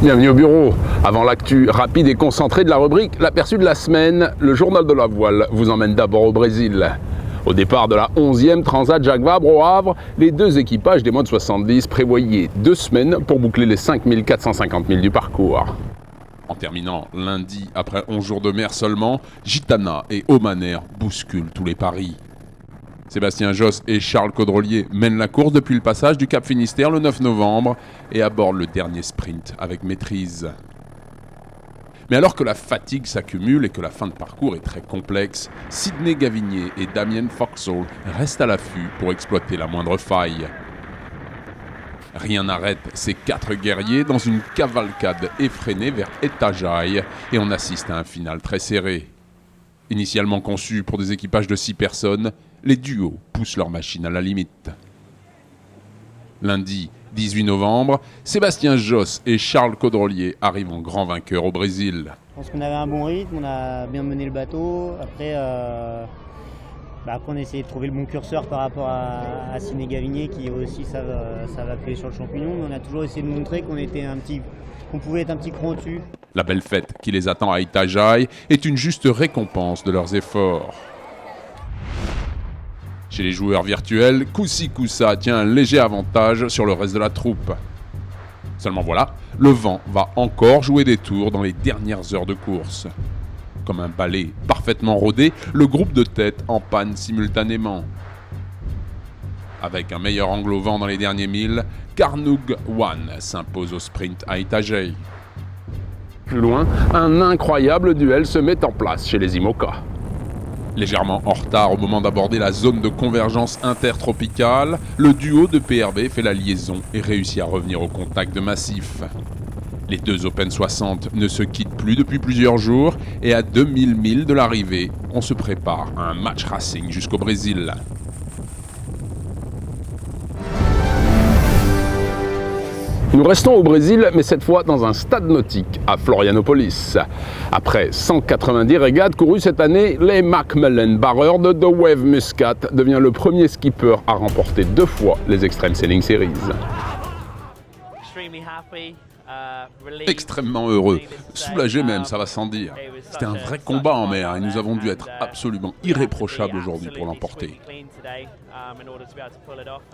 Bienvenue au bureau. Avant l'actu rapide et concentrée de la rubrique L'aperçu de la semaine, le journal de la voile vous emmène d'abord au Brésil. Au départ de la 11e Transat Jacques Vabre au Havre, les deux équipages des moins de 70 prévoyaient 2 semaines pour boucler les 5450 milles du parcours. En terminant lundi, après 11 jours de mer seulement, Gitana et Omaner bousculent tous les paris. Sébastien Josse et Charles Caudrelier mènent la course depuis le passage du Cap Finistère le 9 novembre et abordent le dernier sprint avec maîtrise. Mais alors que la fatigue s'accumule et que la fin de parcours est très complexe, Sidney Gavinier et Damien Foxall restent à l'affût pour exploiter la moindre faille. Rien n'arrête ces 4 guerriers dans une cavalcade effrénée vers Itajaí et on assiste à un final très serré. Initialement conçus pour des équipages de 6 personnes, les duos poussent leur machine à la limite. Lundi 18 novembre, Sébastien Josse et Charles Caudrelier arrivent en grand vainqueur au Brésil. Je pense qu'on avait un bon rythme, on a bien mené le bateau. Après, on a essayé de trouver le bon curseur par rapport à Sidney Gavinier qui aussi ça va appuyer sur le champignon. Mais on a toujours essayé de montrer qu'on pouvait être un petit cran au-dessus. La belle fête qui les attend à Itajaí est une juste récompense de leurs efforts. Chez les joueurs virtuels, Koussi Koussa tient un léger avantage sur le reste de la troupe. Seulement voilà, le vent va encore jouer des tours dans les dernières heures de course. Comme un balai parfaitement rodé, le groupe de tête en panne simultanément. Avec un meilleur angle au vent dans les derniers milles, Carnoug One s'impose au sprint à Itajaí. Plus loin, un incroyable duel se met en place chez les IMOCA. Légèrement en retard au moment d'aborder la zone de convergence intertropicale, le duo de PRB fait la liaison et réussit à revenir au contact de massif. Les deux Open 60 ne se quittent plus depuis plusieurs jours et à 2000 milles de l'arrivée, on se prépare à un match racing jusqu'au Brésil. Nous restons au Brésil, mais cette fois dans un stade nautique à Florianopolis. Après 190 régates courues cette année, les Macmillan barreurs de The Wave Muscat devient le premier skipper à remporter 2 fois les Extreme Sailing Series. Extrêmement heureux, soulagé même, ça va sans dire. C'était un vrai combat en mer et nous avons dû être absolument irréprochables aujourd'hui pour l'emporter.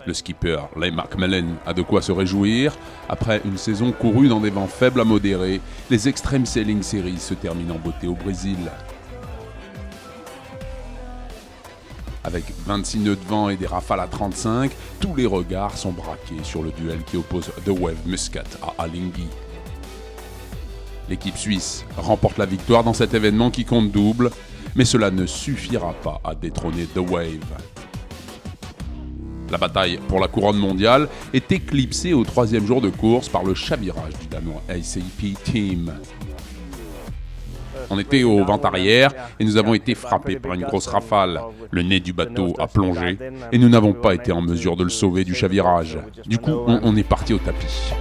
Le skipper, Leigh Macmillan, a de quoi se réjouir. Après une saison courue dans des vents faibles à modérés, les Extreme Sailing Series se terminent en beauté au Brésil. Avec 26 nœuds de vent et des rafales à 35, tous les regards sont braqués sur le duel qui oppose The Wave Muscat à Alinghi. L'équipe suisse remporte la victoire dans cet événement qui compte double, mais cela ne suffira pas à détrôner The Wave. La bataille pour la couronne mondiale est éclipsée au 3e jour de course par le chavirage du Danois ACP Team. On était au vent arrière et nous avons été frappés par une grosse rafale. Le nez du bateau a plongé et nous n'avons pas été en mesure de le sauver du chavirage. Du coup, on est parti au tapis.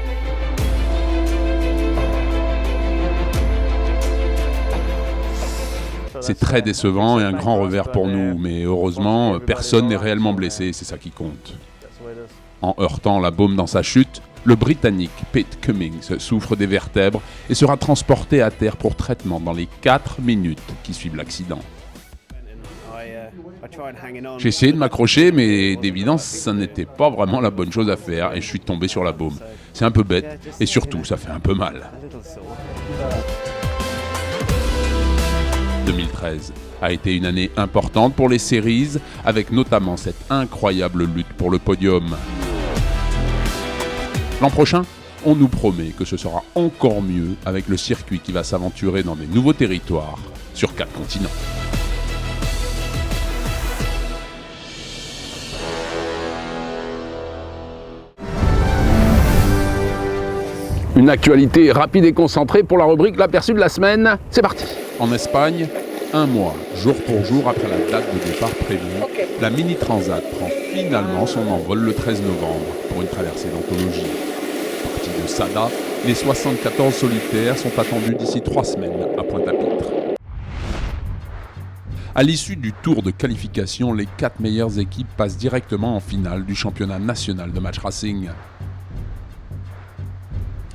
C'est très décevant et un grand revers pour nous, mais heureusement, personne n'est réellement blessé, c'est ça qui compte. En heurtant la baume dans sa chute, le Britannique Pete Cummings souffre des vertèbres et sera transporté à terre pour traitement dans les 4 minutes qui suivent l'accident. J'ai essayé de m'accrocher, mais d'évidence, ça n'était pas vraiment la bonne chose à faire et je suis tombé sur la baume. C'est un peu bête et surtout, ça fait un peu mal. 2013 a été une année importante pour les Series, avec notamment cette incroyable lutte pour le podium. L'an prochain, on nous promet que ce sera encore mieux avec le circuit qui va s'aventurer dans des nouveaux territoires sur 4 continents. Une actualité rapide et concentrée pour la rubrique L'aperçu de la semaine. C'est parti. En Espagne, 1 mois, jour pour jour après la date de départ prévue, la Mini Transat prend finalement son envol le 13 novembre pour une traversée d'anthologie. Partie de Sada, les 74 solitaires sont attendus d'ici 3 semaines à Pointe-à-Pitre. À l'issue du tour de qualification, les 4 meilleures équipes passent directement en finale du championnat national de match racing.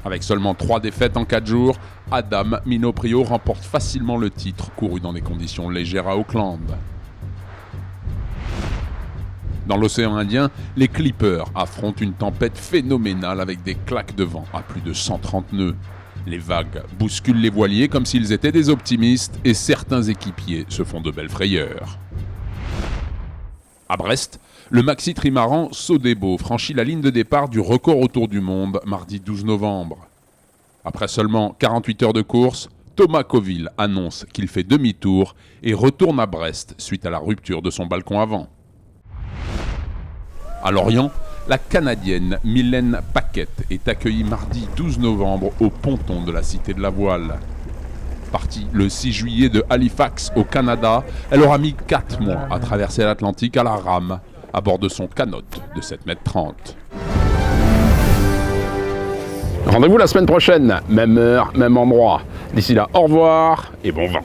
Avec seulement 3 défaites en 4 jours, Adam Minoprio remporte facilement le titre, couru dans des conditions légères à Auckland. Dans l'océan Indien, les Clippers affrontent une tempête phénoménale avec des claques de vent à plus de 130 nœuds. Les vagues bousculent les voiliers comme s'ils étaient des optimistes et certains équipiers se font de belles frayeurs. À Brest, le maxi trimaran Sodebo franchit la ligne de départ du record autour du monde mardi 12 novembre. Après seulement 48 heures de course, Thomas Coville annonce qu'il fait demi-tour et retourne à Brest suite à la rupture de son balcon avant. À Lorient, la Canadienne Mylène Paquette est accueillie mardi 12 novembre au ponton de la Cité de la Voile. Partie le 6 juillet de Halifax au Canada, elle aura mis 4 mois à traverser l'Atlantique à la rame, à bord de son canot de 7,30 m. Rendez-vous la semaine prochaine, même heure, même endroit. D'ici là, au revoir et bon vent.